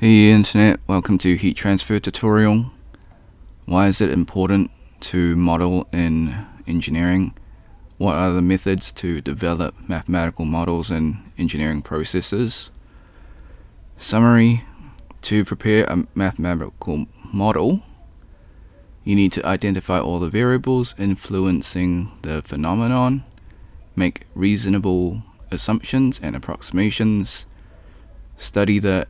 Hey Internet, welcome to heat transfer tutorial. Why is it important to model in engineering? What are the methods to develop mathematical models in engineering processes? Summary: to prepare a mathematical model, you need to identify all the variables influencing the phenomenon, make reasonable assumptions and approximations, study the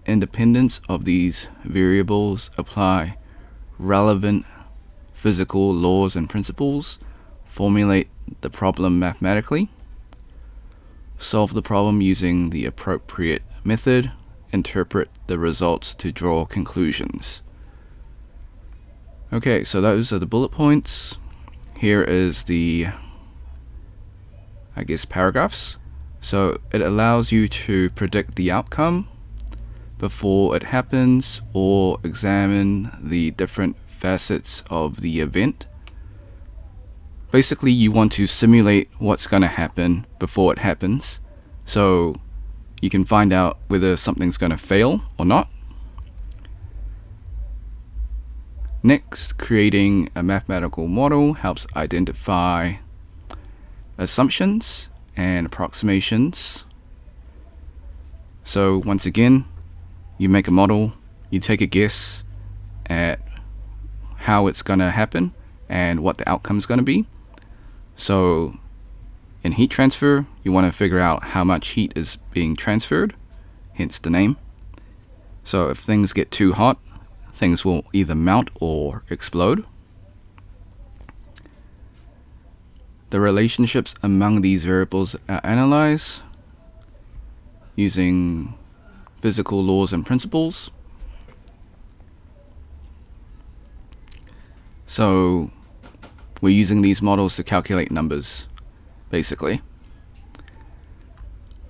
independence of these variables, apply relevant physical laws and principles, formulate the problem mathematically, solve the problem using the appropriate method, interpret the results to draw conclusions. Okay, so those are the bullet points. Here is the, paragraphs. So it allows you to predict the outcome before it happens, or examine the different facets of the event. Basically, you want to simulate what's going to happen before it happens, so you can find out whether something's going to fail or not. Next, creating a mathematical model helps identify assumptions and approximations. So once again, you make a model, you take a guess at how it's going to happen and what the outcome is going to be. So in heat transfer, you want to figure out how much heat is being transferred, hence the name. So if things get too hot, things will either melt or explode. The relationships among these variables are analyzed using physical laws and principles. So we're using these models to calculate numbers, basically.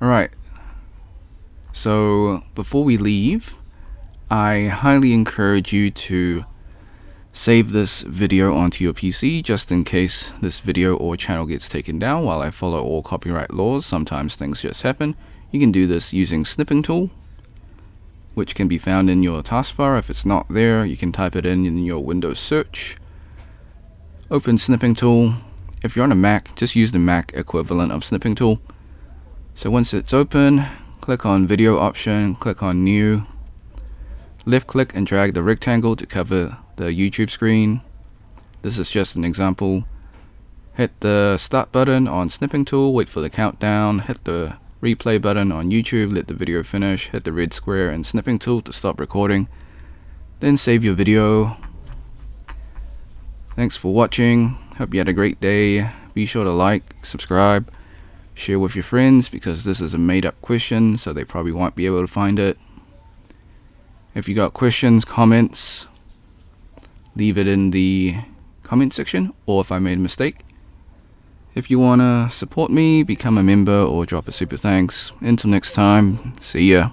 Alright, so before we leave, I highly encourage you to save this video onto your PC just in case this video or channel gets taken down while I follow all copyright laws. Sometimes things just happen. You can do this using snipping tool, which can be found in your taskbar. If it's not there, you can type it in your Windows search. Open snipping tool. If you're on a Mac, just use the Mac equivalent of snipping tool. So once it's open, click on video option, click on new, left click and drag the rectangle to cover the YouTube screen. This is just an example. Hit the start button on snipping tool, wait for the countdown, hit the replay button on YouTube, let the video finish, hit the red square and snipping tool to stop recording, then save your video. Thanks for watching. Hope you had a great day. Be sure to like, subscribe, share with your friends, because this is a made up question, so they probably won't be able to find it. If you got questions, comments, leave it in the comment section, or if I made a mistake. If you want to support me, become a member or drop a super thanks. Until next time, see ya.